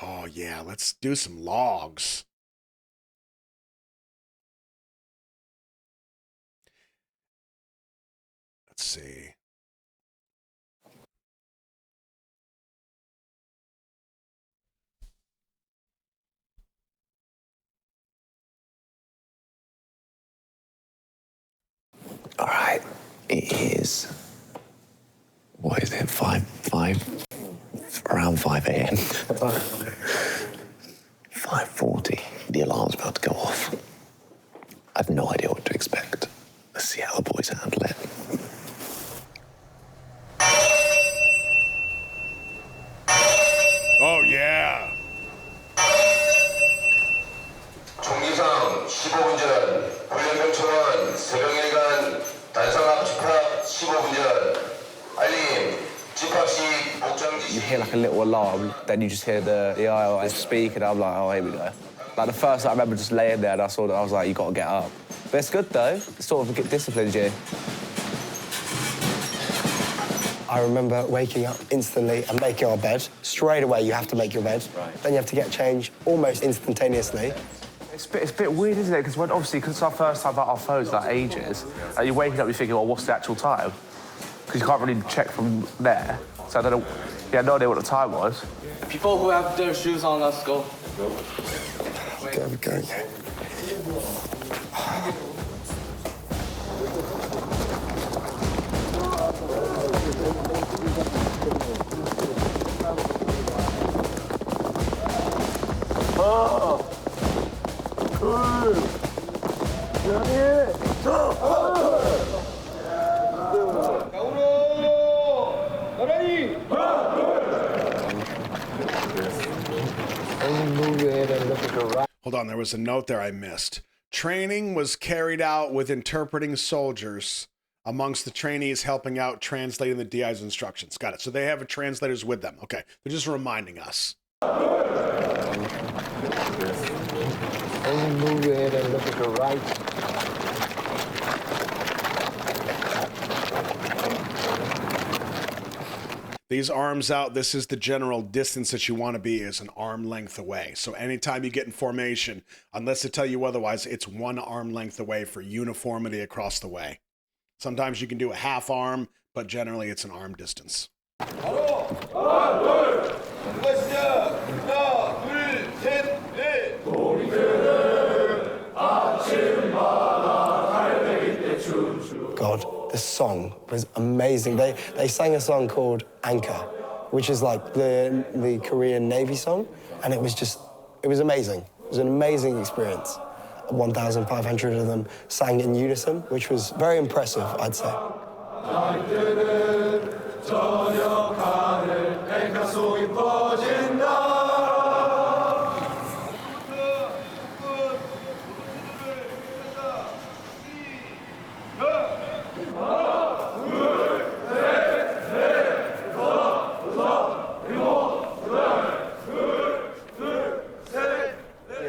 Oh, yeah. Let's do some logs. Let's see. All right, it is. What is it? Around 5 a.m. 5:40. The alarm's about to go off. I have no idea what to expect. Let's see how the boys handle it. Oh, yeah. 총기상 15분 전 훈련병청은 새벽 단상합 집합 15분 전 알림 집합식 복장 지시. You hear like a little alarm, then you just hear the ILS speak, and I'm like, oh, here we go. Like the first I remember just laying there and I saw that, I was like, you got to get up. But it's good though. It sort of disciplines you. I remember waking up instantly and making our bed. Straight away, you have to make your bed. Right. Then you have to get changed almost instantaneously. It's a bit weird, isn't it? Because it's our first time about our phones, like ages, and you're waking up, you're thinking, well, what's the actual time? Because you can't really check from there. So I don't know. You had no idea what the time was. People who have their shoes on, let's go. There we go. Hold on, there was a note there I missed. Training was carried out with interpreting soldiers amongst the trainees helping out translating the DI's instructions. Got it. So they have translators with them. Okay. They're just reminding us. Move it and look at the right. These arms out, this is the general distance that you want to be, is an arm length away. So anytime you get in formation, unless they tell you otherwise, it's 1 arm length away for uniformity across the way. Sometimes you can do a half arm, but generally it's an arm distance. God, this song was amazing. They sang a song called Anchor, which is like the Korean Navy song, and it was amazing. It was an amazing experience. 1,500 of them sang in unison, which was very impressive, I'd say.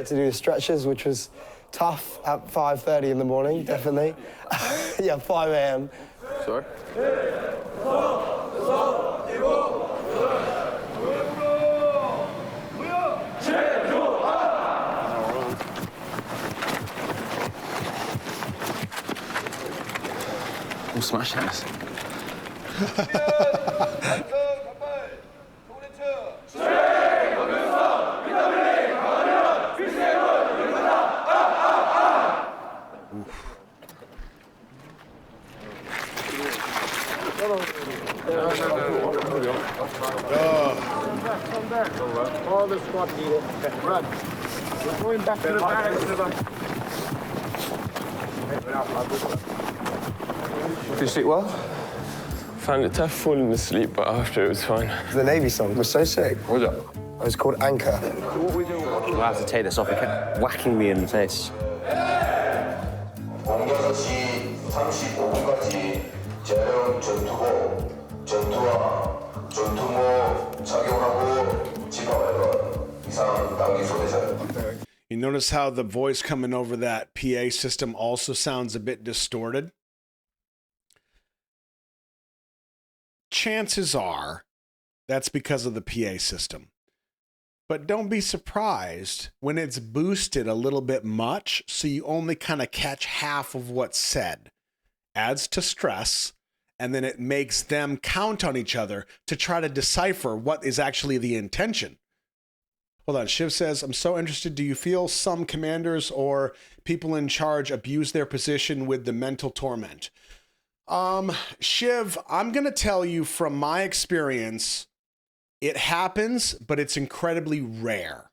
To do the stretches, which was tough at 5:30 in the morning, definitely. Yeah, 5 a.m. Sorry? We'll smash this. All the squad need it. Run. We're going back to the barracks. Did you sleep well? Found it tough falling asleep, but after it was fine. The Navy song was so sick. What was that? It was called Anchor. We'll have to take this off. He kept whacking me in the face. 6시 35분까지 재령 전투복, 전투화, 전투모 착용하고 집합할 이상 단기 소대장. You notice how the voice coming over that PA system also sounds a bit distorted? Chances are that's because of the PA system. But don't be surprised when it's boosted a little bit much, so you only kind of catch half of what's said. Adds to stress, and then it makes them count on each other to try to decipher what is actually the intention. Hold on, Shiv says, I'm so interested. Do you feel some commanders or people in charge abuse their position with the mental torment? Shiv, I'm going to tell you from my experience, it happens, but it's incredibly rare.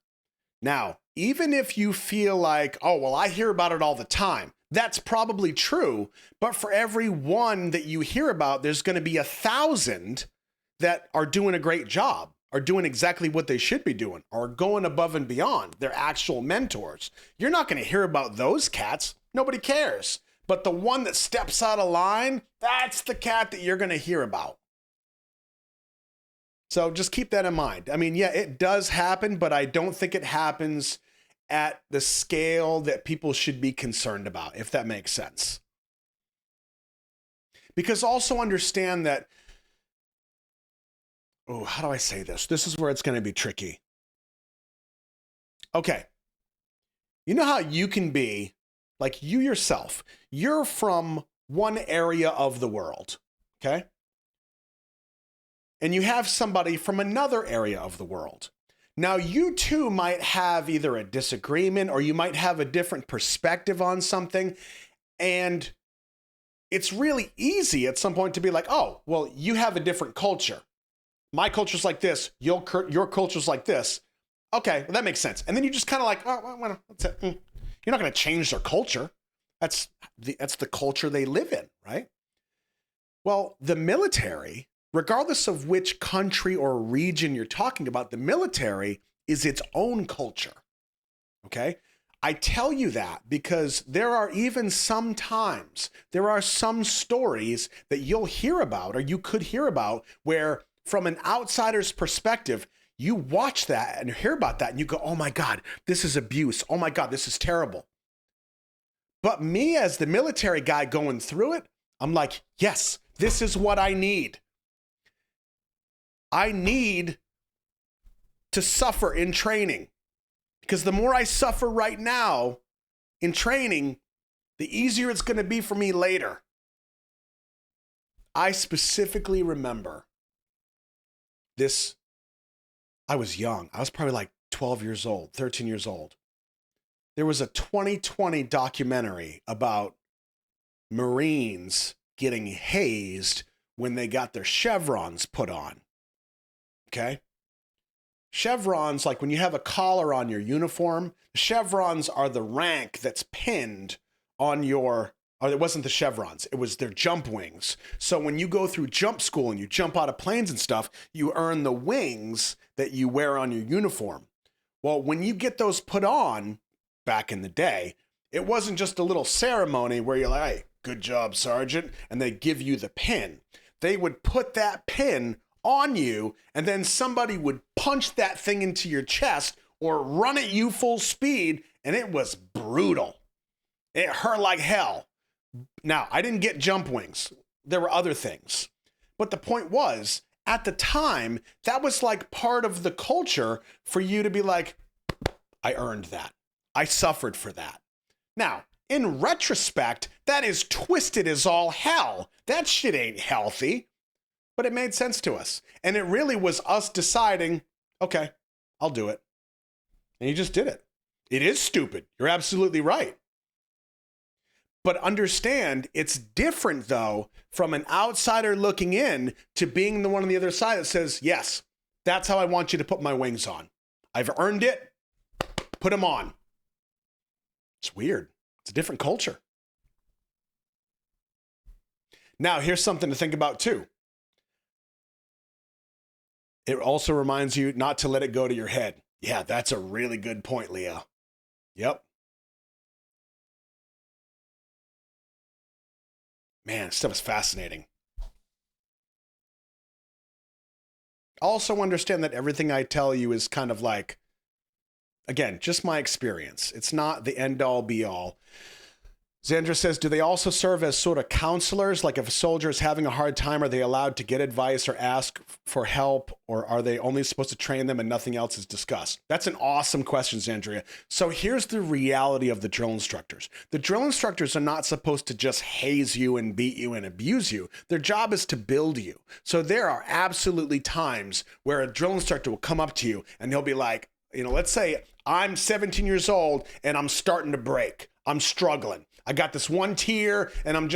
Now, even if you feel like, oh, well, I hear about it all the time, that's probably true. But for every one that you hear about, there's going to be 1,000 that are doing a great job, are doing exactly what they should be doing, are going above and beyond. They're actual mentors. You're not going to hear about those cats. Nobody cares. But the one that steps out of line, that's the cat that you're going to hear about. So just keep that in mind. I mean, yeah, it does happen, but I don't think it happens at the scale that people should be concerned about, if that makes sense. Because also understand that, oh, how do I say this? This is where it's going to be tricky. Okay. You know how you can be, like you yourself, you're from one area of the world, okay? And you have somebody from another area of the world. Now, you two might have either a disagreement or you might have a different perspective on something. And it's really easy at some point to be like, oh, well, you have a different culture. My culture's like this. Your culture's like this. Okay, well, that makes sense. And then you just kind of like, oh, well, that's it. You're not going to change their culture. That's the culture they live in, right? Well, the military, regardless of which country or region you're talking about, the military is its own culture, okay? I tell you that because there are even some stories that you'll hear about or you could hear about where from an outsider's perspective, you watch that and hear about that and you go, oh my God, this is abuse. Oh my God, this is terrible. But me as the military guy going through it, I'm like, yes, this is what I need. I need to suffer in training because the more I suffer right now in training, the easier it's going to be for me later. I specifically remember this. I was young. I was probably like 12 years old, 13 years old. There was a 2020 documentary about Marines getting hazed when they got their chevrons put on. Okay? Chevrons, like when you have a collar on your uniform, chevrons are the rank that's pinned on your, or it wasn't the chevrons, it was their jump wings. So when you go through jump school and you jump out of planes and stuff, you earn the wings that you wear on your uniform. Well, when you get those put on, back in the day, it wasn't just a little ceremony where you're like, hey, good job, Sergeant, and they give you the pin. They would put that pin on you, and then somebody would punch that thing into your chest or run at you full speed, and it was brutal. It hurt like hell. Now, I didn't get jump wings. There were other things. But the point was, at the time, that was like part of the culture for you to be like, I earned that. I suffered for that. Now, in retrospect, that is twisted as all hell. That shit ain't healthy. But it made sense to us. And it really was us deciding, okay, I'll do it. And you just did it. It is stupid. You're absolutely right. But understand, it's different, though, from an outsider looking in to being the one on the other side that says, yes, that's how I want you to put my wings on. I've earned it. Put them on. It's weird. It's a different culture. Now, here's something to think about, too. It also reminds you not to let it go to your head. Yeah, that's a really good point, Leo. Yep. Man, stuff is fascinating. Also understand that everything I tell you is kind of like, again, just my experience. It's not the end all be all. Xandra says, do they also serve as sort of counselors? Like if a soldier is having a hard time, are they allowed to get advice or ask for help? Or are they only supposed to train them and nothing else is discussed? That's an awesome question, Xandria. So here's the reality of the drill instructors. The drill instructors are not supposed to just haze you and beat you and abuse you. Their job is to build you. So there are absolutely times where a drill instructor will come up to you and he'll be like, you know, let's say I'm 17 years old and I'm starting to break. I'm struggling. I got this one tear and I'm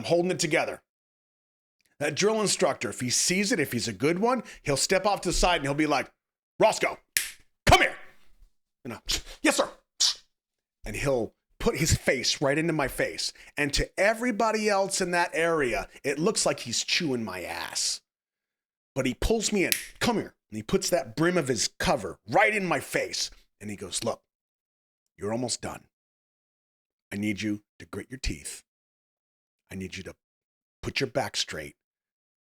holding it together. That drill instructor, if he sees it, if he's a good one, he'll step off to the side and he'll be like, Roscoe, come here. You know, yes, sir. And he'll put his face right into my face. And to everybody else in that area, it looks like he's chewing my ass. But he pulls me in, come here. And he puts that brim of his cover right in my face. And he goes, look, you're almost done. I need you to grit your teeth. I need you to put your back straight,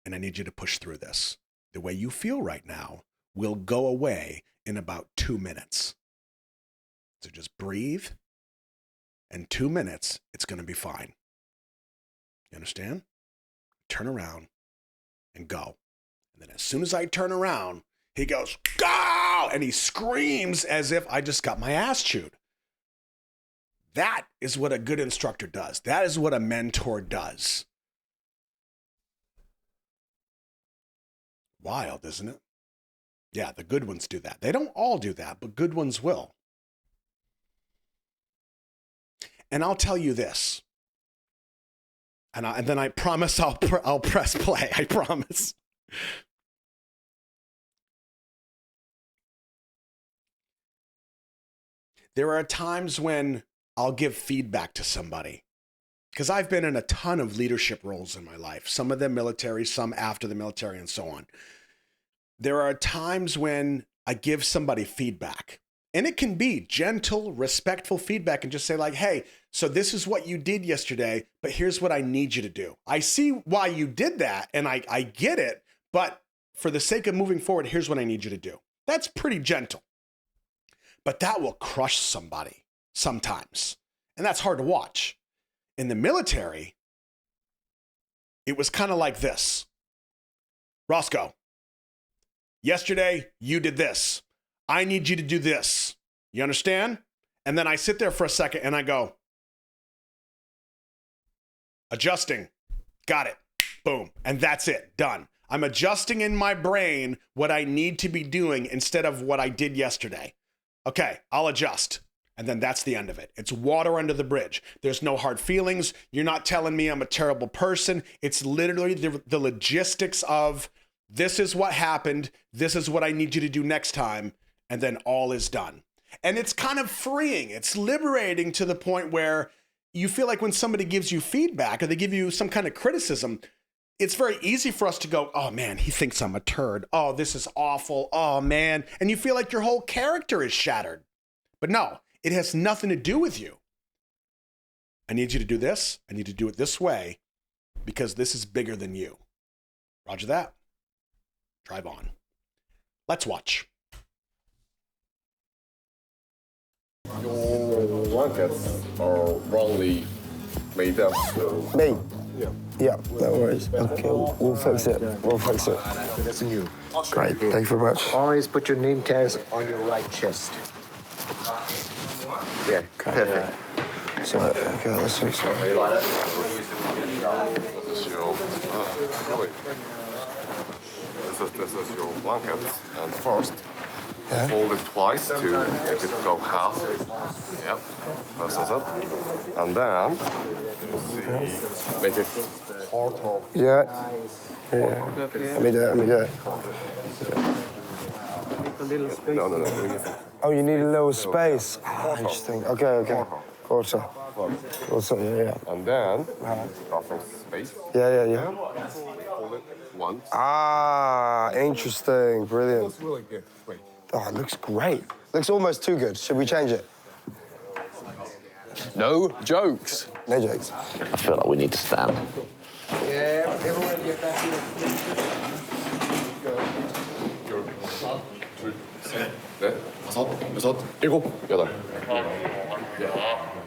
and I need you to push through this. The way you feel right now will go away in about 2 minutes. So just breathe. In 2 minutes, it's going to be fine. You understand? Turn around and go. And then as soon as I turn around, he goes, go! And he screams as if I just got my ass chewed. That is what a good instructor does. That is what a mentor does. Wild, isn't it? Yeah, the good ones do that. They don't all do that, but good ones will. And I'll tell you this. And then I promise I'll press play. I promise. There are times when I'll give feedback to somebody because I've been in a ton of leadership roles in my life, some of them military, some after the military, and so on. There are times when I give somebody feedback, and it can be gentle, respectful feedback and just say like, hey, so this is what you did yesterday, but here's what I need you to do. I see why you did that, and I get it, but for the sake of moving forward, here's what I need you to do. That's pretty gentle. But that will crush somebody sometimes. And that's hard to watch. In the military, it was kind of like this. Roscoe, yesterday you did this. I need you to do this. You understand? And then I sit there for a second and I go, adjusting. Got it. Boom. And that's it. Done. I'm adjusting in my brain what I need to be doing instead of what I did yesterday. Okay, I'll adjust. And then that's the end of it. It's water under the bridge. There's no hard feelings. You're not telling me I'm a terrible person. It's literally the logistics of this is what happened. This is what I need you to do next time. And then all is done. And it's kind of freeing. It's liberating to the point where you feel like when somebody gives you feedback or they give you some kind of criticism, it's very easy for us to go, oh man, he thinks I'm a turd. Oh, this is awful. Oh man. And you feel like your whole character is shattered. But no, it has nothing to do with you. I need you to do this. I need to do it this way because this is bigger than you. Roger that. Drive on. Let's watch. Your blankets are wrongly made up. Me? Yeah, no worries. Okay, we'll fix it. We'll fix it. That's new. Great, thank you very much. Always put your name tags on your right chest. Yeah, perfect. So, okay, let's fix it. This is your blanket. And first, fold it twice to make it go half. Yep, this is it. And then, make it part of. Yeah. Let me do it. No. Oh, you need a little space. Ah, interesting. Okay. Quarter, yeah. And then, stuffing space. Yeah. Fold it once. Ah, interesting. Brilliant. That's really good. Wait. Oh, it looks great. Looks almost too good. Should we change it? No jokes. No jokes. I feel like we need to stand. Yeah, everyone get back here. 둘, 셋, 넷, 다섯, 여섯, 일곱, 여덟.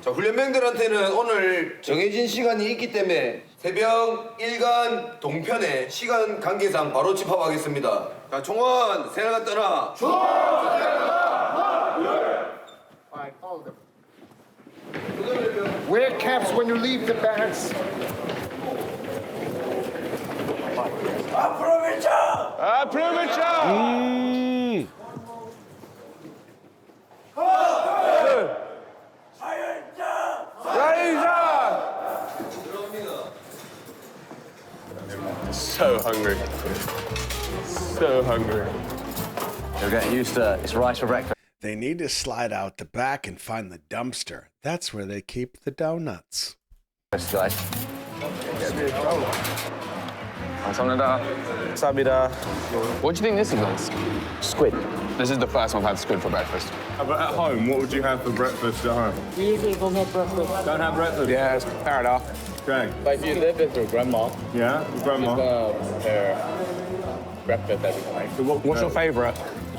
자, 훈련병들한테는 오늘 정해진 시간이 있기 때문에 새벽 1간 동편에 시간 관계상 바로 집합하겠습니다. 자, 총원 세나가 떠나. Wear caps when you leave the barracks. So hungry. So hungry. You're getting used to it. It's rice for breakfast. They need to slide out the back and find the dumpster. That's where they keep the donuts. Guys. 감사합니다. What do you think this is, lads? Squid. This is the first time I've had squid for breakfast. But at home, what would you have for breakfast at home? We usually don't have breakfast. Don't have breakfast? Yeah, it's fair enough. Okay. But if you live with your grandma, Yeah, with grandma. prepare breakfast every night. So What's your favourite?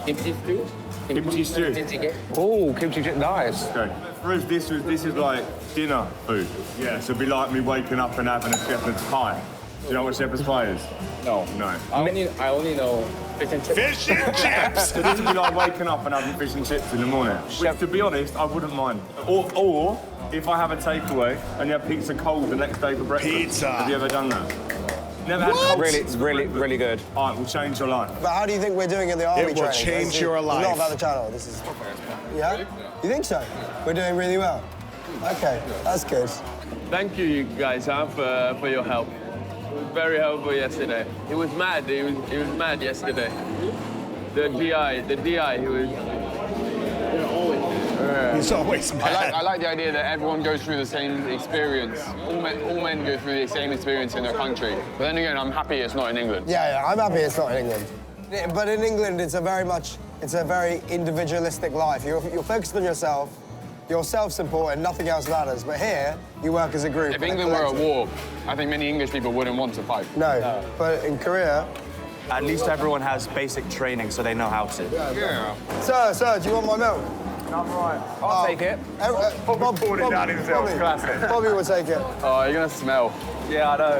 Kimchi stew? Kimchi stew. Kimchi. Oh, kimchi chicken. Nice. Okay. For us, this is like dinner food. Yeah, so it'd be like me waking up and having a shepherd's pie. Do you know what shepherd's pie is? No. No. I only know fish and chips. Fish and chips! So this would be like waking up and having fish and chips in the morning. Which, to be honest, I wouldn't mind. Or if I have a takeaway and you have pizza cold the next day for breakfast. Pizza. Have you ever done that? Never had cold Really good. All right, we'll change your life. But how do you think we're doing in the army It will training? change It's your life. not about the channel. This is. Yeah? You think so? We're doing really well. Okay, that's good. Thank you guys for your help. It was very helpful yesterday. He was mad. He was mad yesterday. The DI, he was. He's always mad. I like the idea that everyone goes through the same experience. All men go through the same experience in their country. But then again, I'm happy it's not in England. Yeah, I'm happy it's not in England. But in England, it's a very individualistic life. You're focused on yourself. You're self-important, nothing else matters. But here, you work as a group. If England were at war, I think many English people wouldn't want to fight. No, but in Korea... At least everyone has basic training, so they know how to. Yeah. Sir, do you want my milk? I'm right. I'll take it. Bob poured it down himself, classic. Bobby will take it. Oh, you're gonna smell. Yeah, I know.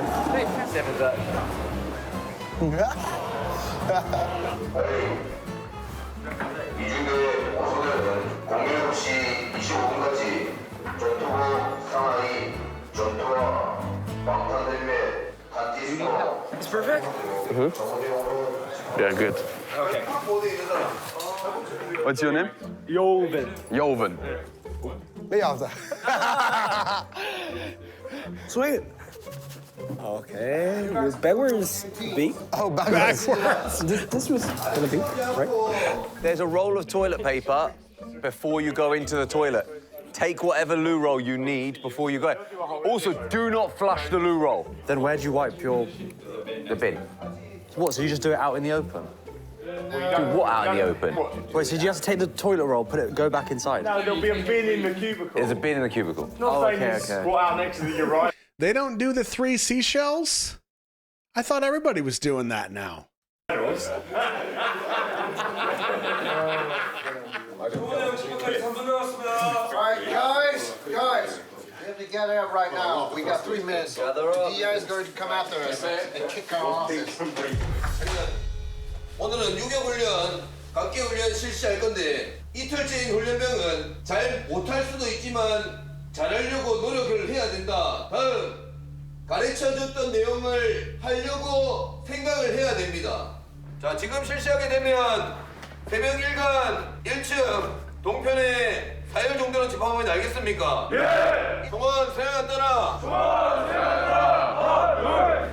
이중대 오소대는 07시 25분까지 전투부 상하이 전투와 방탄 헬멧 단지 수거. It's perfect. Yeah, good. Okay. What's your name? Yolven. Me after. Sweet. Okay, was backwards B? Oh, backwards. This was gonna be, right? There's a roll of toilet paper before you go into the toilet. Take whatever loo roll you need before you go. Also, do not flush the loo roll. Then where'd you wipe your... The bin. What, so you just do it out in the open? Do what out in the open? Wait, so you have to take the toilet roll, go back inside? No, there'll be a bin in the cubicle. There's a bin in the cubicle. Not saying it's brought out next to the right. They don't do the 3 seashells? I thought everybody was doing that now. All right, guys, we have to get out right now. We got 3 minutes. The DI is going to come after us and kick our office. 오늘은 유격훈련, 각계훈련 실시할 건데 이틀째인 훈련병은 잘 못할 수도 있지만 잘하려고 노력을 해야 된다. 다음, 가르쳐줬던 내용을 하려고 생각을 해야 됩니다. 자, 지금 실시하게 되면 새벽 1간 1층 동편에 4일 정도는 집합하면 알겠습니까? 예! 총원 세나가 떠나! 총원 세나가 떠나!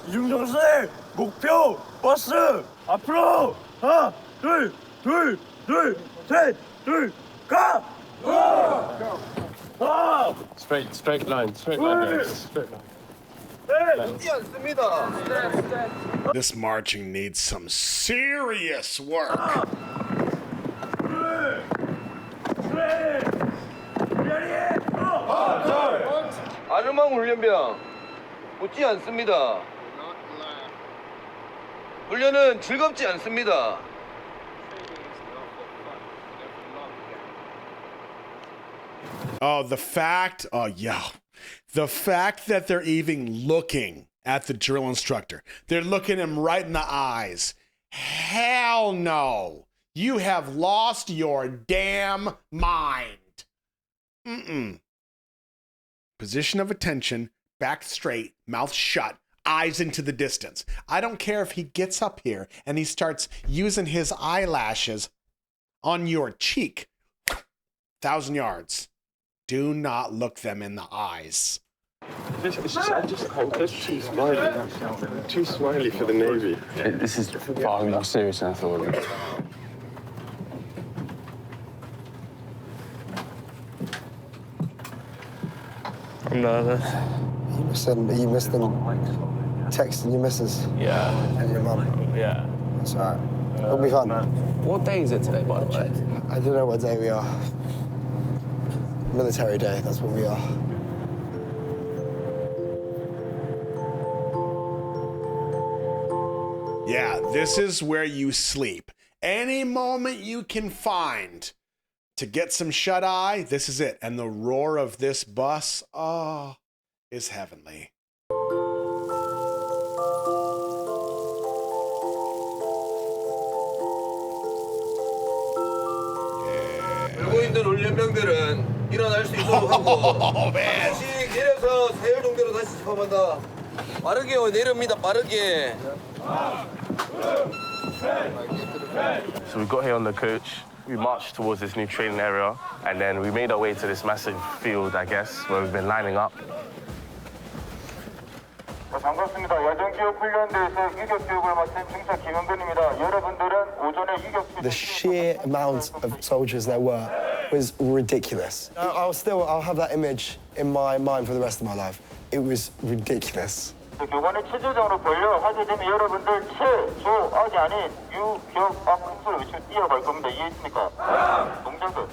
이중정세 목표 버스 앞으로 하나 둘셋둘 가! Straight line, straight line. This marching needs some serious work. 아르망 훈련병 웃지 않습니다. 훈련은 즐겁지 않습니다. Oh, the fact that they're even looking at the drill instructor. They're looking him right in the eyes. Hell no. You have lost your damn mind. Position of attention, back straight, mouth shut, eyes into the distance. I don't care if he gets up here and he starts using his eyelashes on your cheek. 1,000 yards. Do not look them in the eyes. I'm too smiley. Too smiley for the Navy. This is far more serious than I thought. I'm nervous. You missed them texting your missus. Yeah. And your mum. Yeah. It's all right. It'll be fun. What day is it today, by the way? I don't know what day we are. Military day, that's what we are. Yeah, this is where you sleep. Any moment you can find to get some shut-eye, this is it. And the roar of this bus, is heavenly. 들고 있는 훈련병들은 일어날 수 있도록 하고 다시 내려서 4열 정도로 다시 집합한다. 빠르게 내립니다. 빠르게. So we got here on the coach, we marched towards this new training area, and then we made our way to this massive field, I guess, where we've been lining up. 반갑습니다. 야전기업 훈련대에서 유격 교육을 맡은 중차 김은근입니다. 여러분들은 오전에 유격 The sheer amount of soldiers there were was ridiculous. I'll have that image in my mind for the rest of my life. It was ridiculous. 교관을 체조장으로 벌려 화제되면 여러분들 체조악이 아닌 유격악 흥소를 외치고 뛰어갈 겁니다. 이해했습니까? 동작은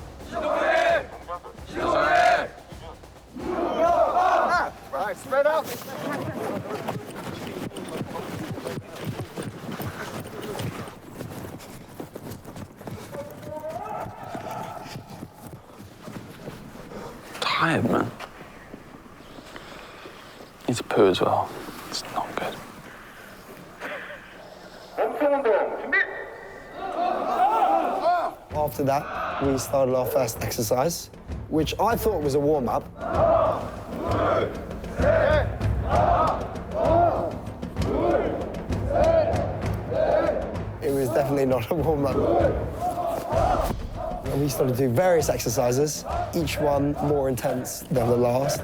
Right, spread out. Tired, man. Need to poo as well. It's not good. After that, we started our first exercise, which I thought was a warm-up. It was definitely not a warm-up. And we started to do various exercises, each one more intense than the last.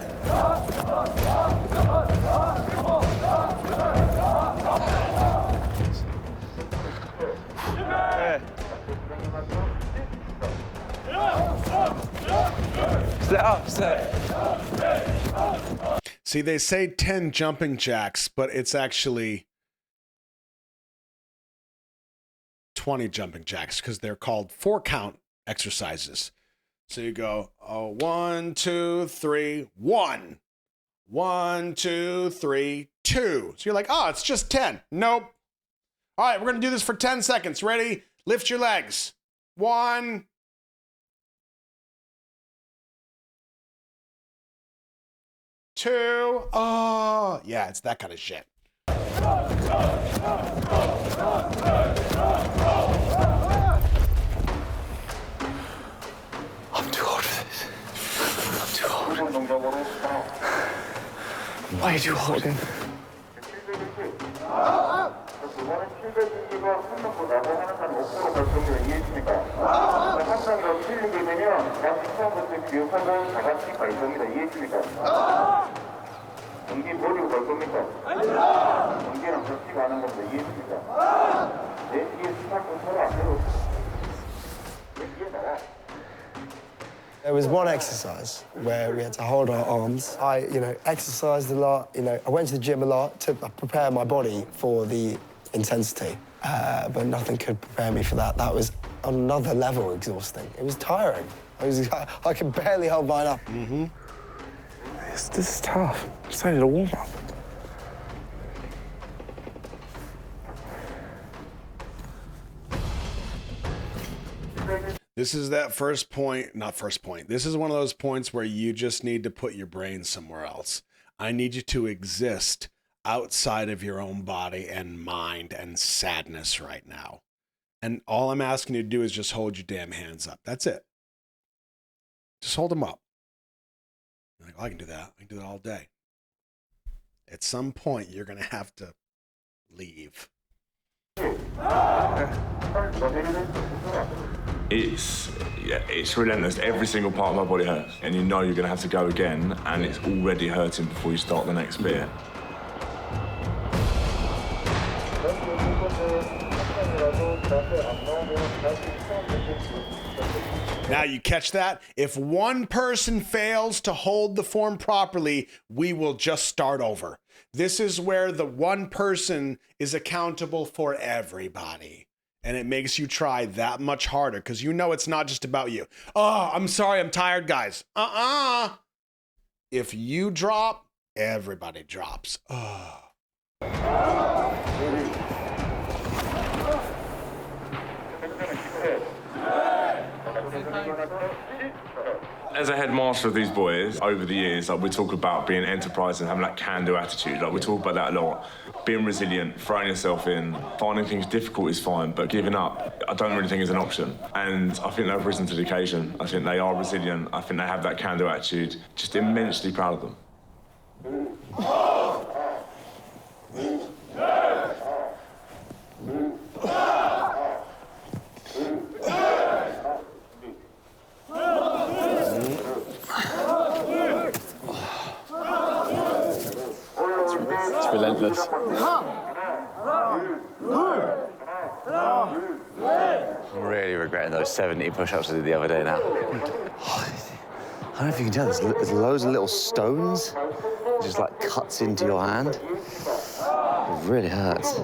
See, they say 10 jumping jacks, but it's actually 20 jumping jacks because they're called 4-count exercises. So you go, 1, 2, 3, 1. 1, 2, 3, 2. So you're like, it's just 10. Nope. All right, we're going to do this for 10 seconds. Ready? Lift your legs. 1, 2. Oh, yeah, it's that kind of shit. I'm too old for this. I'm too old. Why are you holding? There was one exercise where we had to hold our arms. I, exercised a lot. I went to the gym a lot to prepare my body for the intensity, but nothing could prepare me for that. That was on another level exhausting. It was tiring. I could barely hold mine up. Mm-hmm. This is tough. It's only a warm-up. This is that first point, not first point. This is one of those points where you just need to put your brain somewhere else. I need you to exist outside of your own body and mind and sadness right now. And all I'm asking you to do is just hold your damn hands up. That's it. Just hold them up. You're like, oh, I can do that. I can do that all day. At some point, you're going to have to leave. It's relentless. Every single part of my body hurts, and you know you're going to have to go again, and it's already hurting before you start the next bit. Now, you catch that? If one person fails to hold the form properly, we will just start over. This is where the one person is accountable for everybody. And it makes you try that much harder because you know it's not just about you. Oh, I'm sorry, I'm tired, guys. If you drop, everybody drops. Oh. As a headmaster of these boys, over the years, we talk about being enterprising, having that can-do attitude. We talk about that a lot. Being resilient, throwing yourself in, finding things difficult is fine, but giving up, I don't really think is an option. And I think they've risen to the occasion. I think they are resilient. I think they have that can-do attitude. Just immensely proud of them. It's relentless. I'm really regretting those 70 push-ups I did the other day now. I don't know if you can tell, there's loads of little stones. It just like cuts into your hand. It really hurts.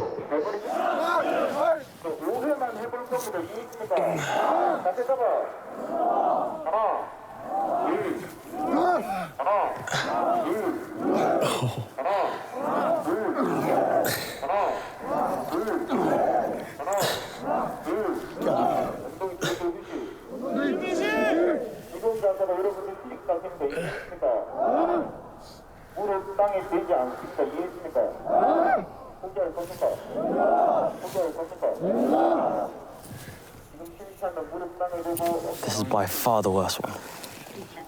This is by far the worst one.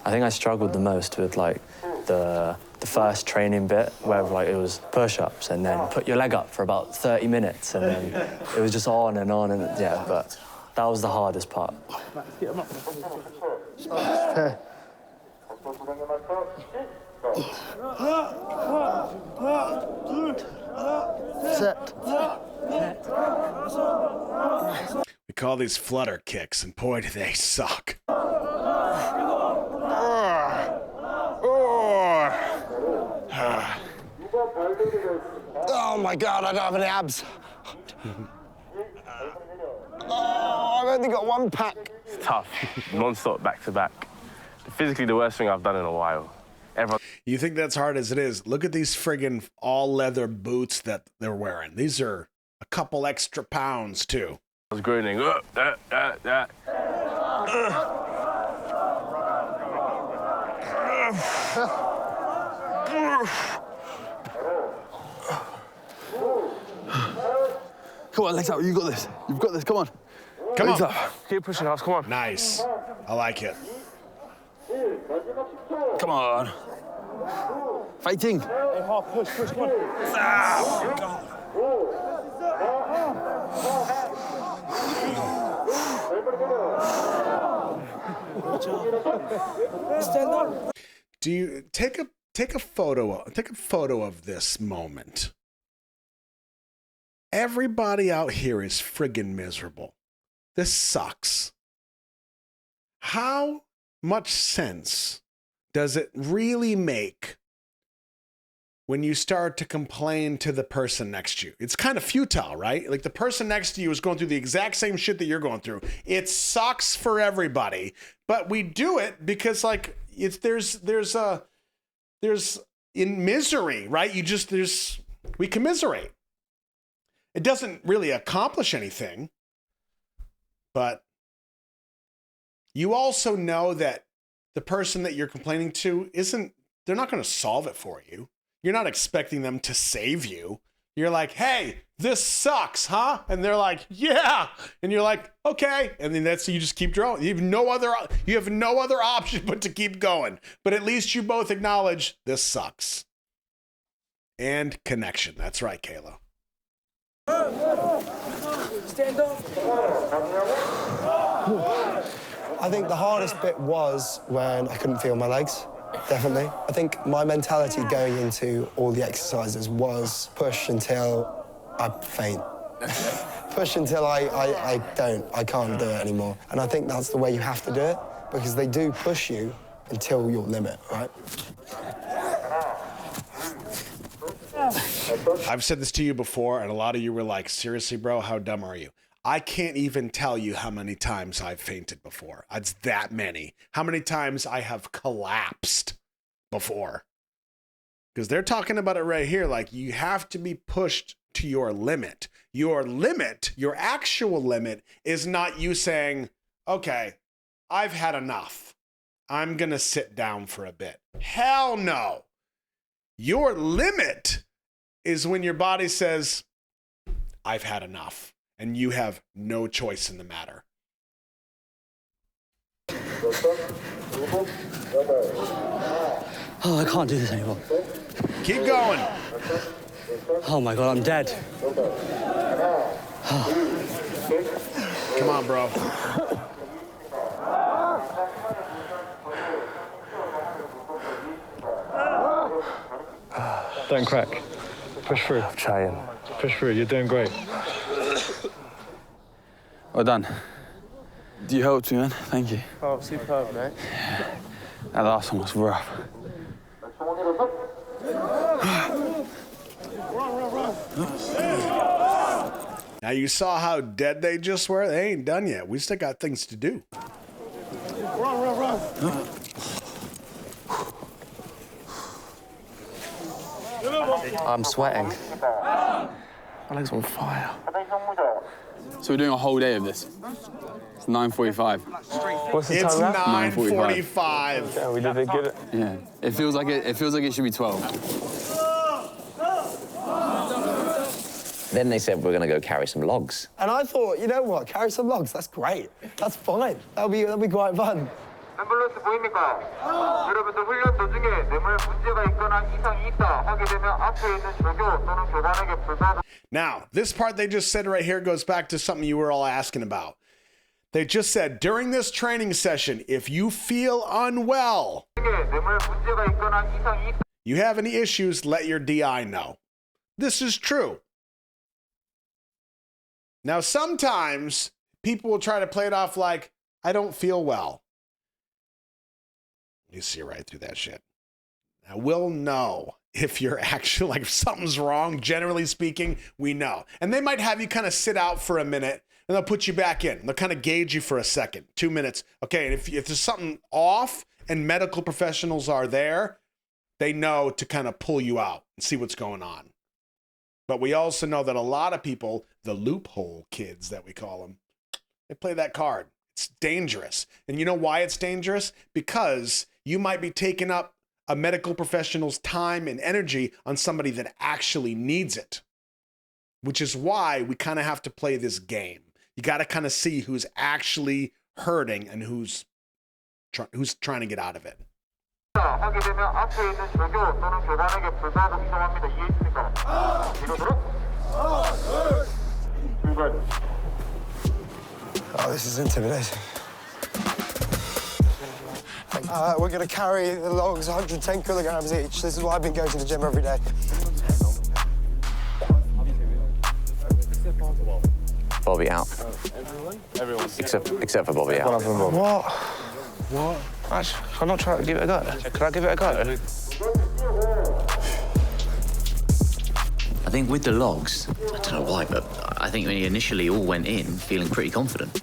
I think I struggled the most with like the first training bit where like it was push-ups and then put your leg up for about 30 minutes and then it was just on and yeah, but that was the hardest part. We call these flutter kicks, and boy, do they suck. Oh my God, I don't have any abs. Oh, I've only got one pack. It's tough, non-stop, back-to-back. Physically, the worst thing I've done in a while. You think that's hard as it is? Look at these friggin' all-leather boots that they're wearing. These are a couple extra pounds, too. I was groaning. Come on, legs up. You got this. You've got this. Come on. Come legs on. Up. Keep pushing us. Come on. Nice. I like it. Come on. Fighting. Hey, half push, come on. Ah, God. Stand up. Do you take a photo of this moment? Everybody out here is friggin' miserable. This sucks. How much sense does it really make when you start to complain to the person next to you? It's kind of futile, right? Like the person next to you is going through the exact same shit that you're going through. It sucks for everybody, but we do it because like there's in misery, right? We commiserate. It doesn't really accomplish anything, but you also know that the person that you're complaining to they're not going to solve it for you. You're not expecting them to save you. You're like, hey, this sucks, huh? And they're like, yeah. And you're like, okay. And then you just keep going. You have no other option but to keep going. But at least you both acknowledge this sucks. And connection. That's right, Kayla. Stand up. I think the hardest bit was when I couldn't feel my legs. Definitely. I think my mentality going into all the exercises was push until I faint. Push until I can't do it anymore. And I think that's the way you have to do it, because they do push you until your limit, right? I've said this to you before, and a lot of you were like, seriously, bro, how dumb are you? I can't even tell you how many times I've fainted before. It's that many. How many times I have collapsed before. Because they're talking about it right here. Like, you have to be pushed to your limit. Your limit, your actual limit, is not you saying, okay, I've had enough. I'm going to sit down for a bit. Hell no. Your limit is when your body says, I've had enough. And you have no choice in the matter. Oh, I can't do this anymore. Keep going. Oh my God, I'm dead. Come on, bro. Don't crack. Push through. I'm trying. Push through. You're doing great. Well done. You helped me, man. Thank you. Oh, superb, mate. That last one was rough. Now you saw how dead they just were. They ain't done yet. We still got things to do. I'm sweating. My leg's on fire. So we're doing a whole day of this. It's 9:45. What's the It's time? 9:45. Yeah, we did a good. Yeah. It feels like it should be 12. Then they said we're going to go carry some logs. And I thought, you know what, carry some logs, that's great. That's fine. That'll be quite fun. 앰뷸런스 보입니까? 여러분들 훈련 도중에 뇌물 문제가 있거나 이상이 있다 하게 되면 앞에 있는 조교 또는 교관에게 불법. Now, this part they just said right here goes back to something you were all asking about. They just said, during this training session, if you feel unwell, you have any issues, let your DI know. This is true. Now, sometimes people will try to play it off like, I don't feel well. You see right through that shit. Now, we'll know if you're actually, like, if something's wrong, generally speaking, we know. And they might have you kind of sit out for a minute, and they'll put you back in. They'll kind of gauge you for a second, 2 minutes. Okay, and if there's something off and medical professionals are there, they know to kind of pull you out and see what's going on. But we also know that a lot of people, the loophole kids that we call them, they play that card. It's dangerous. And you know why it's dangerous? Because you might be taking up a medical professional's time and energy on somebody that actually needs it, which is why we kind of have to play this game. You got to kind of see who's actually hurting and who's trying to get out of it. 하게 되면 앞에 있는 조교 또는 교관에게 불법 이동합니다. 이해했습니까? 이러도록. Oh, this is intimidating. We're going to carry the logs 110 kilograms each. This is why I've been going to the gym every day. Bobby out. Everyone. Except for Bobby out. One of them, Bob. What? Actually, can I not try to give it a go? Could I give it a go? I think with the logs, I don't know why, but I think we initially all went in feeling pretty confident.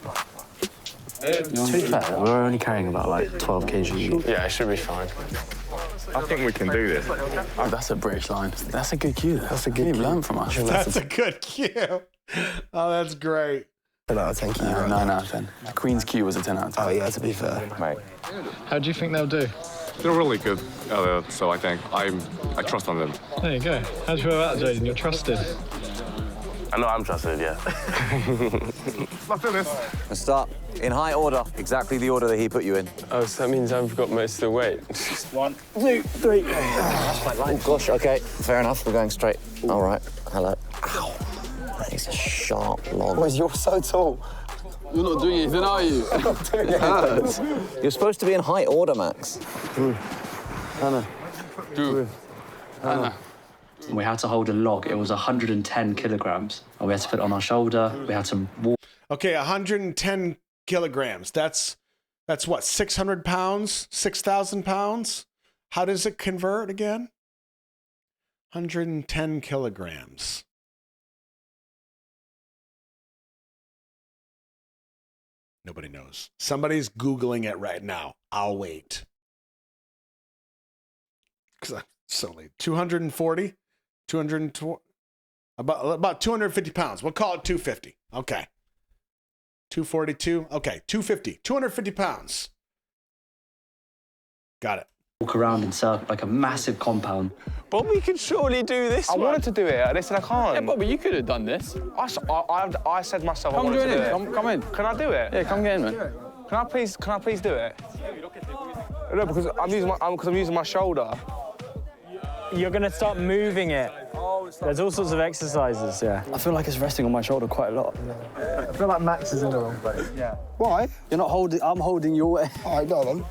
To be fair, we're only carrying about like 12 kg. Yeah, it should be fine. I think we can do this. Oh, that's a British line. That's a good cue. That's a good cue. Learn from us. That's a good cue. Oh, that's great. 10 out of 10 Q. 9 out of 10. The Queen's Q was a 10 out of 10. Oh, yeah, to be fair. Mate. How do you think they'll do? They're really good, so I think I trust on them. There you go. How do you feel about that, Jaden? You're trusted. I know I'm trusted, yeah. Let's do this. Let's start in high order, exactly the order that he put you in. Oh, so that means I've got most of the weight. 1, 2, 3. That's quite light. Oh, gosh, OK. Fair enough, we're going straight. All right, hello. Ow. That is a sharp log. Boys, you're so tall. You're not doing anything, are you? I'm not doing It hurts. You're supposed to be in high order, Max. Anna. Anna. We had to hold a log. It was 110 kilograms. And we had to put it on our shoulder. We had to walk. Okay, 110 kilograms. That's what, 600 pounds? 6,000 pounds? How does it convert again? 110 kilograms. Nobody knows. Somebody's Googling it right now. I'll wait. Because it's only 240, 220, about 250 pounds. We'll call it 250. Okay. 242. Okay, 250. 250 pounds. Got it. Walk around in circle, like a massive compound. Bobby can surely do this. I wanted to do it, and they said I can't. Yeah, Bobby, you could have done this. I said myself I Come wanted join to do in. it. Come in. Can I do it? Yeah, come get in, man. Can I please do it? No, because I'm using my shoulder. You're going to start moving it. There's all sorts of exercises, yeah. I feel like it's resting on my shoulder quite a lot. I feel like Max is in the wrong place. Yeah. Why? You're not holding, I'm holding your way. All right, go on.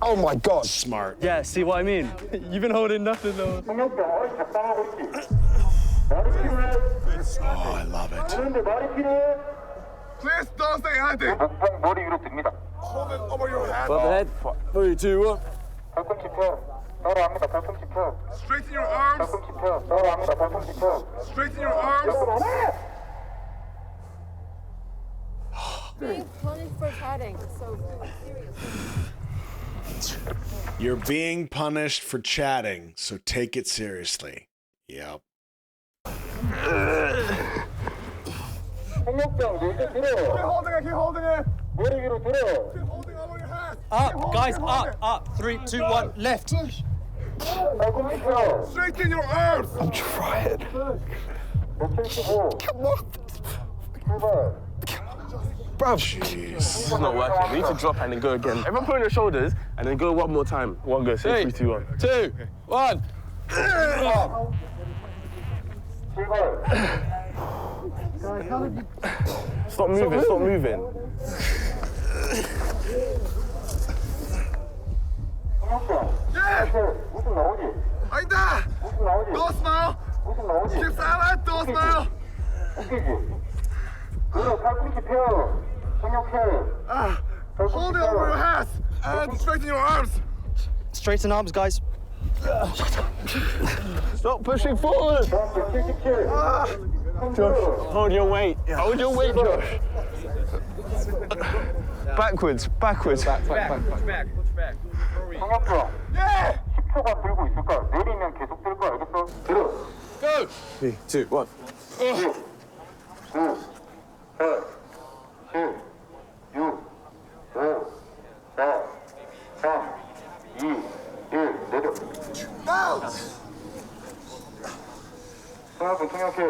Oh, my God. Smart. Yeah, see what I mean? You've been holding nothing, though. Oh, I love it. Please don't say anything. 머리 위로 듭니다. Hold it over your head. Above the head. 3, 2, 1. 발꿈치 펴. 따라합니다. 발꿈치 펴. Straighten your arms. 발꿈치 펴. 따라합니다. 발꿈치 펴. Straighten your arms. Being punished for chatting, so serious. You're being punished for chatting, so take it seriously. Yep. keep holding it. Keep holding it. 머리 위로 들어. Keep holding over your head. Up, guys, up. 3, 2, 1, left. 발꿈치 펴. Straighten your arms. I'm trying. Come on. 출발. Bro, This is not working. We need to drop and then go again. Everyone put on your shoulders and then go one more time. One go. Say 3, 2, 1. 2, 1. Stop moving. Stop moving. 웃음 나오지? 아니다. 웃음 나오지? Don't smile. 웃음 나오지? Keep silent. Don't smile. 웃기지? 그래, 팔꿈치 펴. 생각해. Hold it over your head and straighten your arms. Straighten arms, guys. Stop pushing forward. 77. Josh, hold your weight. Hold your weight, Josh. Backwards. 생각해. 10초간 들고 있을 거야. 내리면 계속 들 거야. 알겠어? 들어. Go. 3, 2, 1. 9, 8, 7, 6, 5, 4, 3, 2, 1, 내려. 생각은 생각해.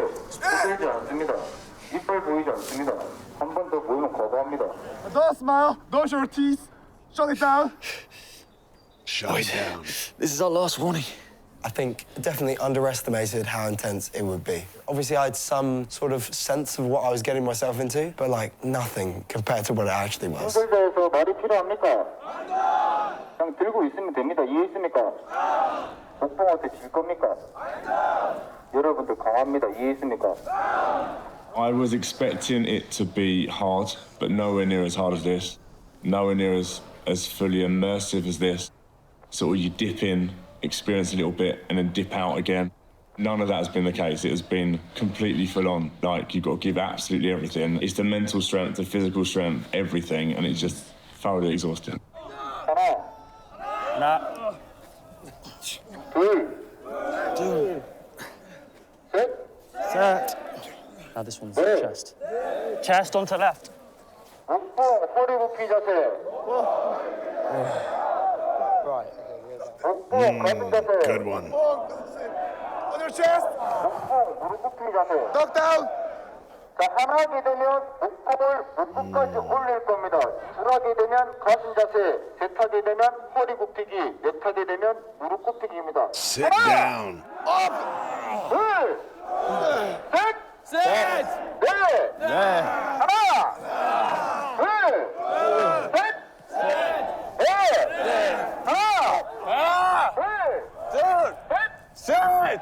들지 않습니다. 이빨 보이지 않습니다. 한 번 더 보이면 거부합니다. Don't smile. Don't show your teeth. Shut it down. Shut it down. This is our last warning. I think definitely underestimated how intense it would be. Obviously, I had some sort of sense of what I was getting myself into, but like nothing compared to what it actually was. 힘들다해서 말이 필요합니까? 그냥 들고 있으면 됩니다. 이해했습니까? 복봉한테 질 겁니까? 여러분들 강합니다. 이해했습니까? I was expecting it to be hard, but nowhere near as hard as this. Nowhere near as fully immersive as this. So you dip in, experience a little bit, and then dip out again. None of that has been the case. It has been completely full on. Like, you've got to give absolutely everything. It's the mental strength, the physical strength, everything, and it's just thoroughly exhausting. 하나. 둘. 셋. This one's chest. Chest onto left. 허리 굽기 자세. Good one. On your chest. 무릎 굽기 자세. Duck down. 자, 하나하게 되면 목탑을 목끝까지 올릴 겁니다. 둘하게 되면 가슴 자세, 셋하게 되면 허리 굽히기, 넷하게 되면 무릎 굽히기입니다. Sit down. 업! 둘! 셋! 넷! 하나! 둘! 셋! 넷! 하나! 둘! 셋! 넷!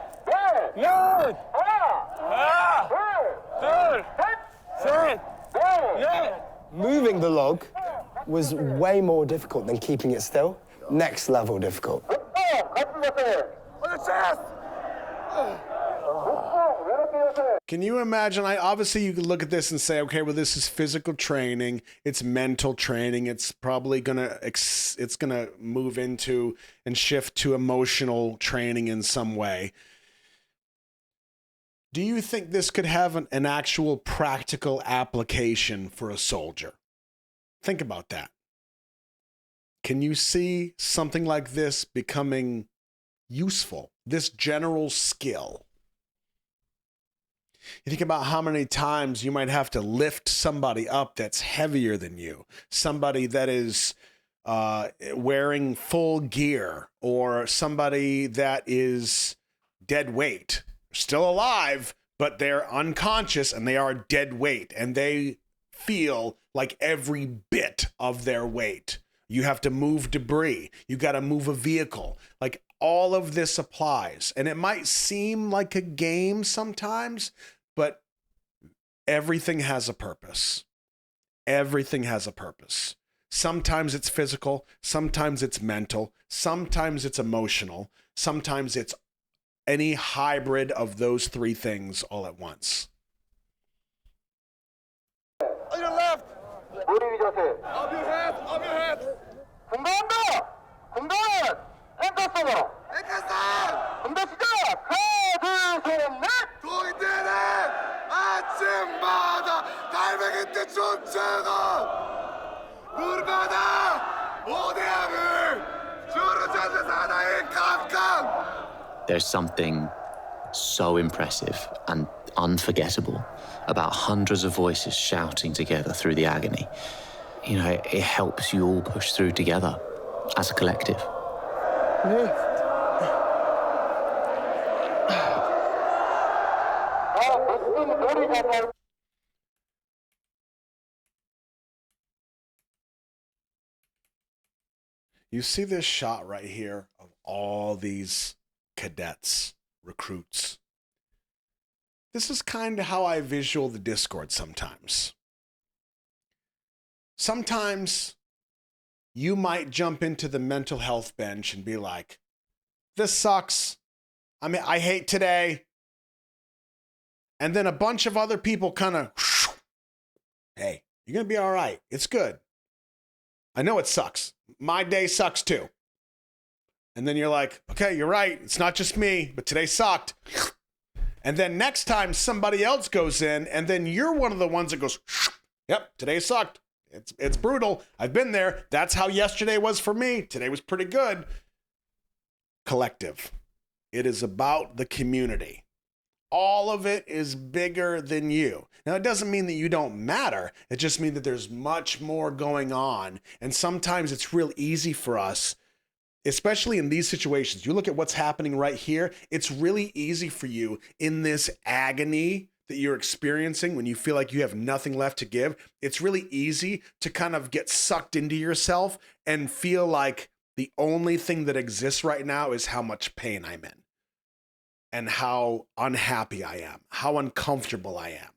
Moving the log was way more difficult than keeping it still. Next level difficult. Can you imagine? Obviously you could look at this and say, okay, well, this is physical training. It's mental training. It's probably it's gonna move into and shift to emotional training in some way. Do you think this could have an actual practical application for a soldier? Think about that. Can you see something like this becoming useful? This general skill. You think about how many times you might have to lift somebody up that's heavier than you, somebody that is wearing full gear, or somebody that is dead weight, still alive, but they're unconscious and they are dead weight, and they feel like every bit of their weight. You have to move debris. You got to move a vehicle. Like, all of this applies. And it might seem like a game sometimes, but everything has a purpose. Everything has a purpose. Sometimes it's physical. Sometimes it's mental. Sometimes it's emotional. Sometimes it's any hybrid of those three things all at once. On your left. 머리 위 자세. Up your head. Up your head. 공부한다. 공부해. 앵커스로. 앵커스. 공부 시작. 하나, 둘, 셋, 넷. 도이대네. 아침마다 갈매기 때 쫓아가. 물마다 오대양을 주르자세 사나이 깜깜. There's something so impressive and unforgettable about hundreds of voices shouting together through the agony. You know, it helps you all push through together as a collective. You see this shot right here of all these cadets, recruits. This is kind of how I visual the Discord sometimes. Sometimes you might jump into the mental health bench and be like, this sucks. I mean, I hate today. And then a bunch of other people kind of, hey, you're going to be all right. It's good. I know it sucks. My day sucks too. And then you're like, okay, you're right. It's not just me, but today sucked. And then next time somebody else goes in, and then you're one of the ones that goes, yep, today sucked. It's brutal. I've been there. That's how yesterday was for me. Today was pretty good. Collective. It is about the community. All of it is bigger than you. Now, it doesn't mean that you don't matter. It just means that there's much more going on. And sometimes it's real easy for us, especially in these situations. You look at what's happening right here. It's really easy for you in this agony that you're experiencing when you feel like you have nothing left to give. It's really easy to kind of get sucked into yourself and feel like the only thing that exists right now is how much pain I'm in and how unhappy I am, how uncomfortable I am.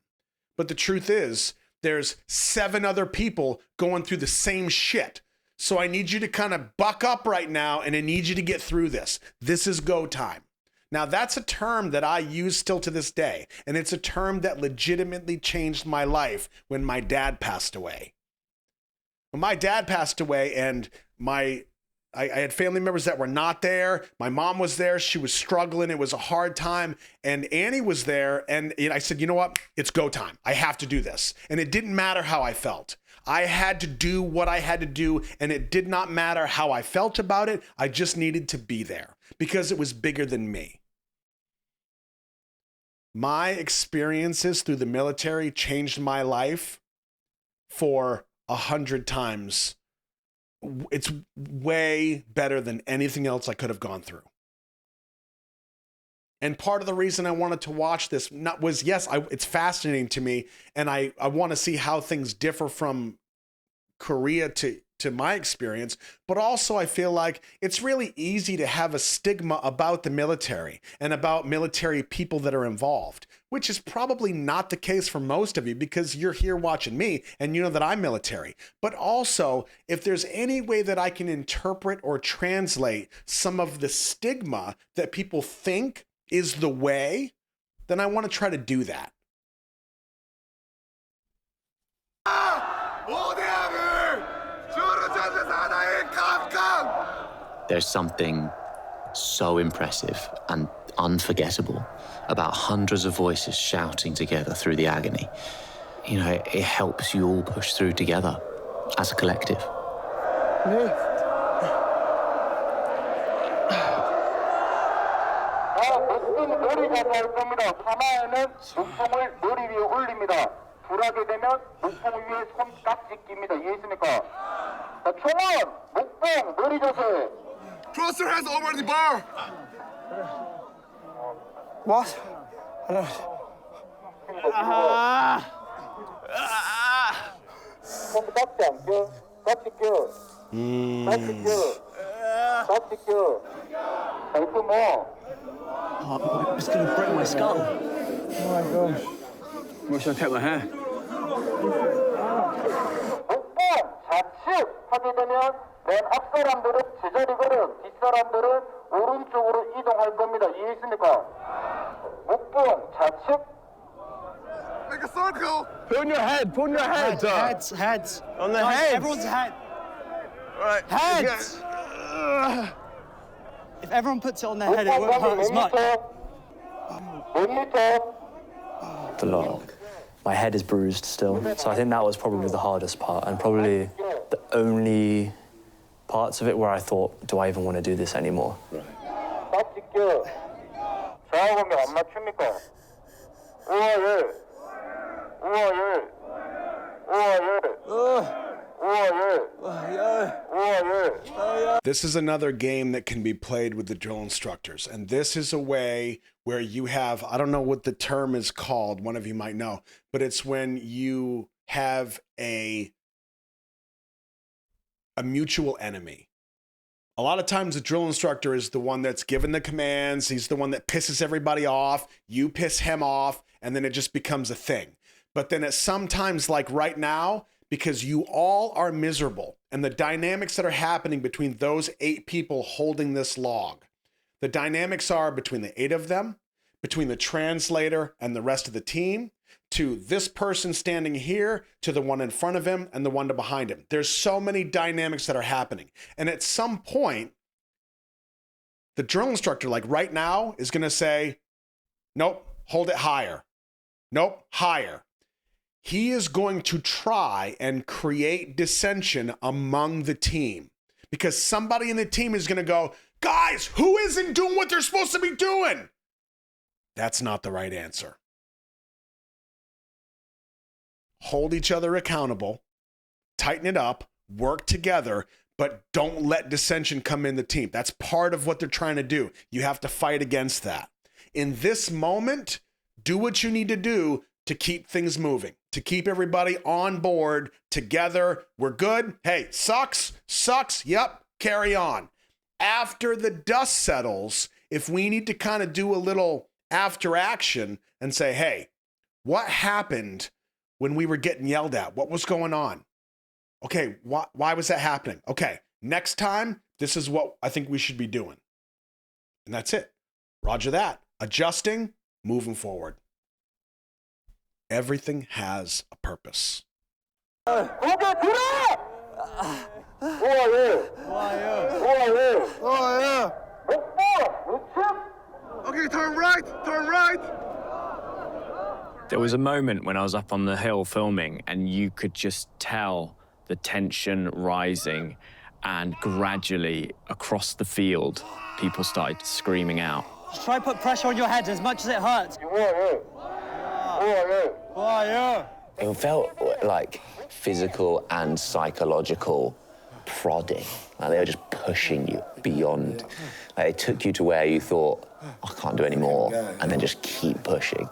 But the truth is, there's 7 other people going through the same shit. So I need you to kind of buck up right now, and I need you to get through this. This is go time. Now, that's a term that I use still to this day, and it's a term that legitimately changed my life when my dad passed away. When my dad passed away and my I had family members that were not there. My mom was there. She was struggling. It was a hard time. And Annie was there. And I said, you know what? It's go time. I have to do this. And it didn't matter how I felt. I had to do what I had to do. And it did not matter how I felt about it. I just needed to be there because it was bigger than me. My experiences through the military changed my life for 100 times. It's way better than anything else I could have gone through. And part of the reason I wanted to watch this was, yes, it's fascinating to me, and I want to see how things differ from Korea to my experience, but also I feel like it's really easy to have a stigma about the military and about military people that are involved, which is probably not the case for most of you because you're here watching me and you know that I'm military. But also, if there's any way that I can interpret or translate some of the stigma that people think is the way, then I want to try to do that. There's something so impressive and unforgettable about hundreds of voices shouting together through the agony. You know, it helps you all push through together as a collective. 불하게 되면 목봉 위에 손깍지 낍니다. 이해했습니까? 자, 총은 목봉 머리 자세. Cross your hands over the bar. What? I don't... 손깍지 안 껴. 깍지 껴. 깍지 껴. 깍지 껴. 자, 이거 뭐? Oh, it's going to break my skull. Oh my gosh. Where should I take my hair? 목봉 좌측 하게 되면 맨 앞 사람들은 제자리 걸음, 뒷 사람들은 오른쪽으로 이동할 겁니다. 이해했습니까? 목봉 좌측. Make a circle. Put on your head. Put on your head. Heads. On the Guys, head. Everyone's head. Right. Heads. If everyone puts it on their head, it won't hurt as much. The lot. My head is bruised still, so I think that was probably the hardest part and probably the only parts of it where I thought, do I even want to do this anymore? 깍지 껴. 좌우면 안 맞춥니까? 우와 예. 우와 예. 우와 예. 우와 예. 우와 예. This is another game that can be played with the drill instructors. And this is a way where you have, I don't know what the term is called, one of you might know, but it's when you have a mutual enemy. A lot of times the drill instructor is the one that's given the commands. He's the one that pisses everybody off. You piss him off, and then it just becomes a thing. But then at sometimes, like right now, because you all are miserable, and the dynamics that are happening between those 8 people holding this log, the dynamics are between the 8 of them, between the translator and the rest of the team, to this person standing here, to the one in front of him and the one behind him. There's so many dynamics that are happening. And at some point, the drill instructor, like right now, is going to say, nope, hold it higher. Nope, higher. He is going to try and create dissension among the team because somebody in the team is going to go, guys, who isn't doing what they're supposed to be doing? That's not the right answer. Hold each other accountable, tighten it up, work together, but don't let dissension come in the team. That's part of what they're trying to do. You have to fight against that. In this moment, do what you need to do to keep things moving, to keep everybody on board together. We're good. Hey, sucks. Yep, carry on. After the dust settles, if we need to kind of do a little after action and say, hey, what happened when we were getting yelled at? What was going on? Okay, why was that happening? Okay, next time, this is what I think we should be doing. And that's it. Roger that. Adjusting, moving forward. Everything has a purpose. Okay, turn right, turn right. There was a moment when I was up on the hill filming, and you could just tell the tension rising, and gradually across the field, people started screaming out. Try to put pressure on your head as much as it hurts. It felt like physical and psychological prodding. Like they were just pushing you beyond. Like they took you to where you thought, I can't do any more, and then just keep pushing.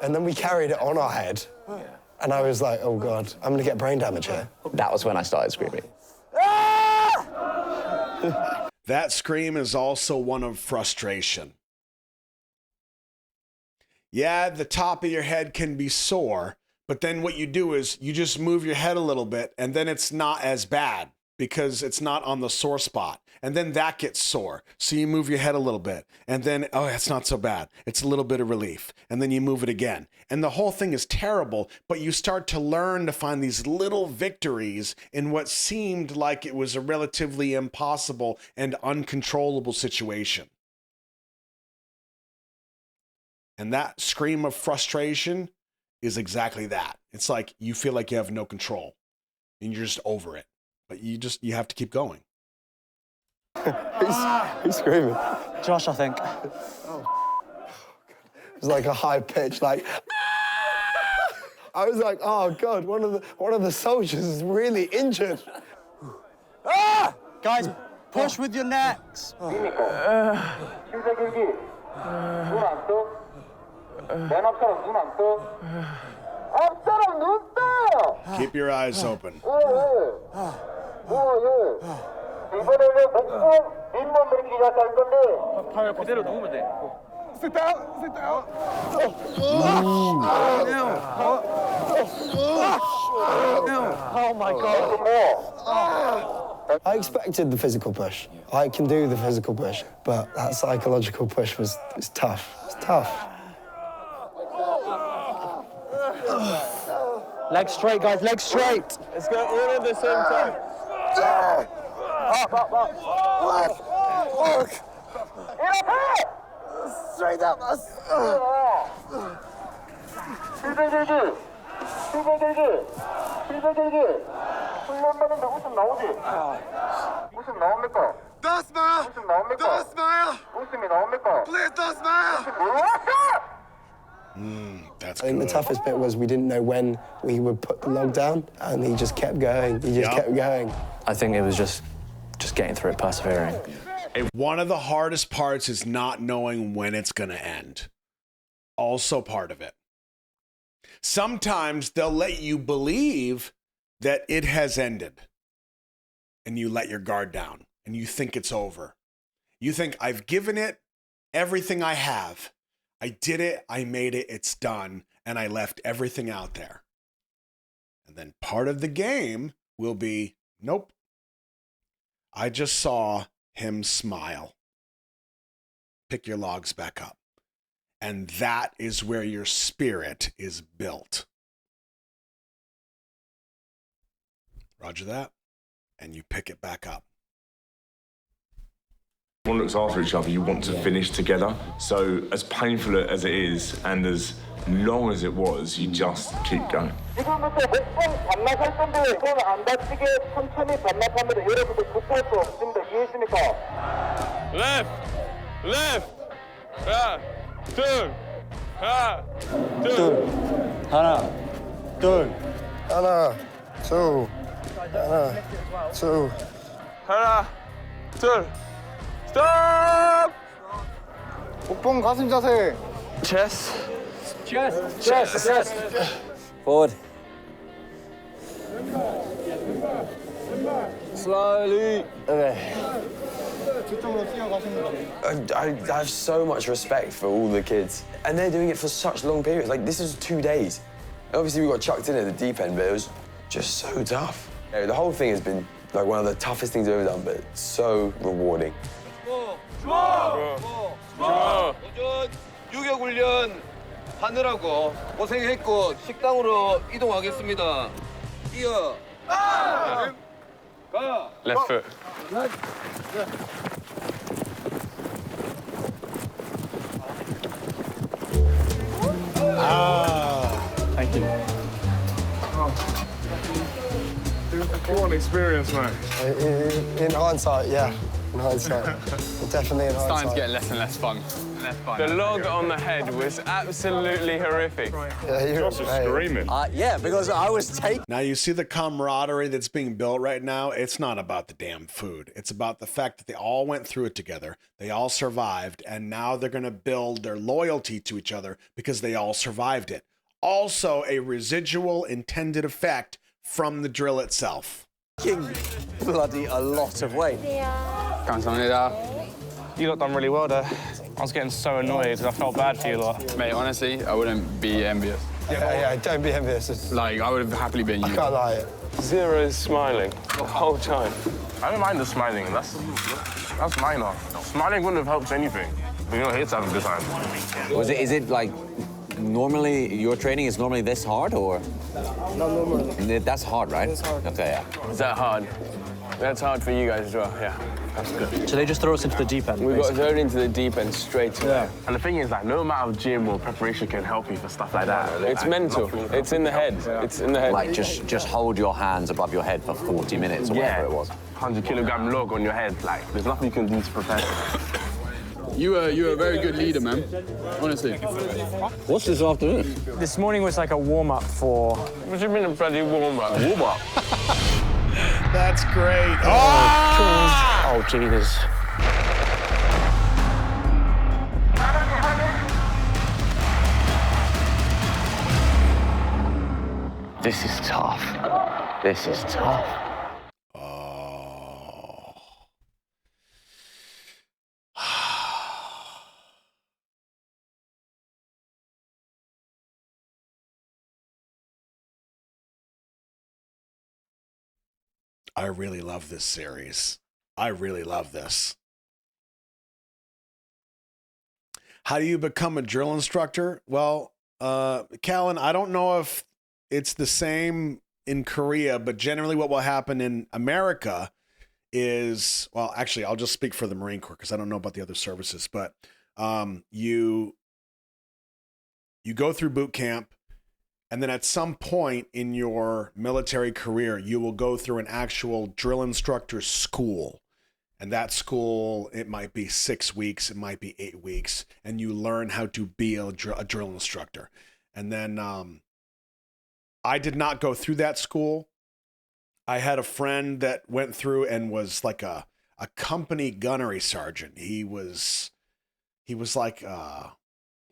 And then we carried it on our head. And I was like, oh God, I'm gonna get brain damage here. That was when I started screaming. That scream is also one of frustration. Yeah, the top of your head can be sore, but then what you do is you just move your head a little bit, and then it's not as bad because it's not on the sore spot. And then that gets sore. So you move your head a little bit, and then, oh, it's not so bad. It's a little bit of relief. And then you move it again. And the whole thing is terrible, but you start to learn to find these little victories in what seemed like it was a relatively impossible and uncontrollable situation. And that scream of frustration is exactly that. It's like you feel like you have no control and you're just over it, but you have to keep going. Who's screaming? Josh, I think. It was like a high pitch, like. I was like, oh God, one of the soldiers is really injured. Guys, push with your necks. Keep your eyes open. Sit down, sit down. Oh my God. I expected the physical push. I can do the physical push, but that psychological push was tough. It's tough. Legs straight, guys, legs straight. Let's go all at the same time. Look. Straight up. Don't smile. Don't smile. Please don't smile. That's I think the toughest bit was we didn't know when we would put the log down, and he just kept going. He just kept going. I think it was just getting through it, persevering. One of the hardest parts is not knowing when it's going to end. Also part of it. Sometimes they'll let you believe that it has ended, and you let your guard down, and you think it's over. You think, I've given it everything I have. I did it, I made it, it's done, and I left everything out there. And then part of the game will be, nope. I just saw him smile. Pick your logs back up. And that is where your spirit is built. Roger that. And you pick it back up. Everyone looks after each other. You want to finish together. So as painful as it is and as long as it was, you just keep going. Left. Turn. 하나, 둘, 하나, 둘, 하나, 둘. Stop! 복봉 가슴 자세. Chest. Forward. Slowly. Okay. I have so much respect for all the kids. And they're doing it for such long periods. Like, this is 2 days. Obviously, we got chucked in at the deep end, but it was just so tough. You know, the whole thing has been, like, one of the toughest things I've ever done, but so rewarding. 도전! 유격 훈련 하느라고 고생했고 식당으로 이동하겠습니다. 뛰어. 가. Left foot. Thank you. What an experience, man. In hindsight, yeah. In hindsight. Definitely in hindsight. Starting to get less and less fun. The log on the head was absolutely horrific. Josh was screaming. Yeah, because I was taking. Now you see the camaraderie that's being built right now. It's not about the damn food. It's about the fact that they all went through it together. They all survived, and now they're going to build their loyalty to each other because they all survived it. Also, a residual intended effect from the drill itself. Bloody a lot of weight. 감사합니다. You lot done really well there. I was getting so annoyed because I felt bad for you lot. Mate, honestly, I wouldn't be envious. Yeah, don't be envious. Like, I would have happily been you. I can't lie. Zero smiling the whole time. I don't mind the smiling. That's minor. Smiling wouldn't have helped anything. But you're not here to have a good time. Is it like normally your training is normally this hard or? Not normally. That's hard, right? It's hard. Okay, yeah. Is that hard? That's hard for you guys as well, yeah. That's good. So they just throw us into the deep end. We got thrown into the deep end straight away. Yeah. And the thing is, like, no amount of gym or preparation can help you for stuff like that. It's mental. It's in the head. It's in the head. Like just hold your hands above your head for 40 minutes or whatever it was. 100-kilogram log on your head. Like, there's nothing you can do to prepare. You're a very good leader, man. Honestly. What's this afternoon? This morning was like a warm-up for... What do you mean a bloody warm-up? Warm-up? That's great. Oh, Jesus. This is tough. This is tough. I really love this series. I really love this. How do you become a drill instructor? Well, Callan, I don't know if it's the same in Korea, but generally what will happen in America is, well, actually, I'll just speak for the Marine Corps because I don't know about the other services, but you go through boot camp, and then at some point in your military career, you will go through an actual drill instructor school. And that school, it might be 6 weeks, it might be 8 weeks, and you learn how to be a drill instructor. And then I did not go through that school. I had a friend that went through and was like a company gunnery sergeant. He was like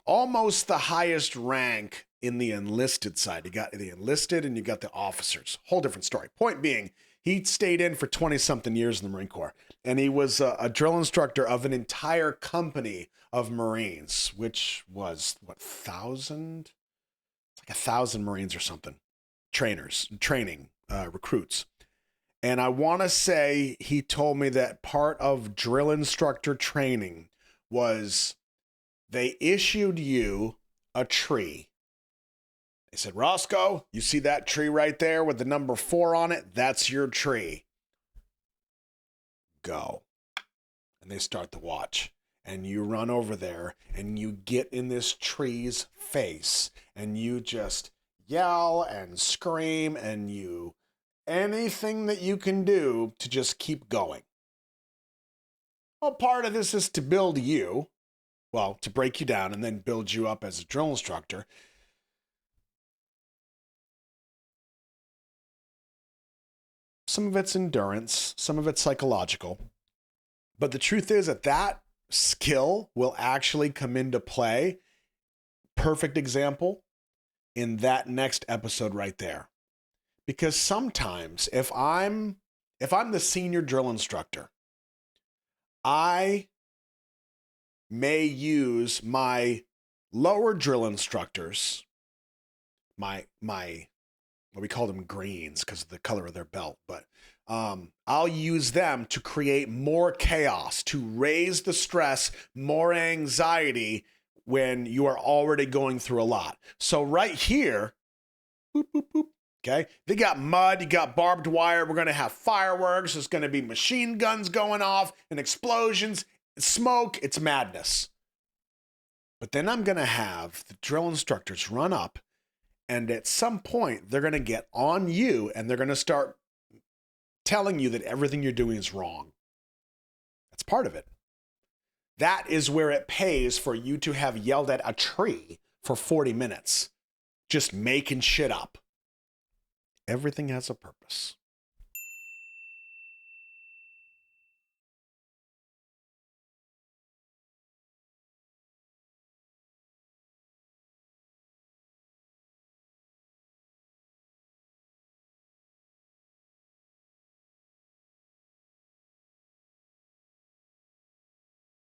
almost the highest rank in the enlisted side. You got the enlisted and you got the officers. Whole different story. Point being, he stayed in for 20-something years in the Marine Corps, and he was a drill instructor of an entire company of Marines, which was, 1,000? It's like 1,000 Marines or something. Training, recruits. And I want to say he told me that part of drill instructor training was they issued you a tree. They said, Roscoe, you see that tree right there with the number 4 on it? That's your tree. Go. And they start the watch. And you run over there and you get in this tree's face and you just yell and scream and anything that you can do to just keep going. Well, part of this is to build you, well, to break you down and then build you up as a drill instructor. Some of it's endurance, some of it's psychological. But the truth is that skill will actually come into play. Perfect example in that next episode right there. Because sometimes if I'm the senior drill instructor, I may use my lower drill instructors, my what we call them greens because of the color of their belt, but I'll use them to create more chaos, to raise the stress, more anxiety when you are already going through a lot. So right here, boop, boop, boop, okay, they got mud, you got barbed wire, we're going to have fireworks, there's going to be machine guns going off and explosions, smoke, it's madness. But then I'm going to have the drill instructors run up, and at some point, they're going to get on you, and they're going to start telling you that everything you're doing is wrong. That's part of it. That is where it pays for you to have yelled at a tree for 40 minutes, just making shit up. Everything has a purpose.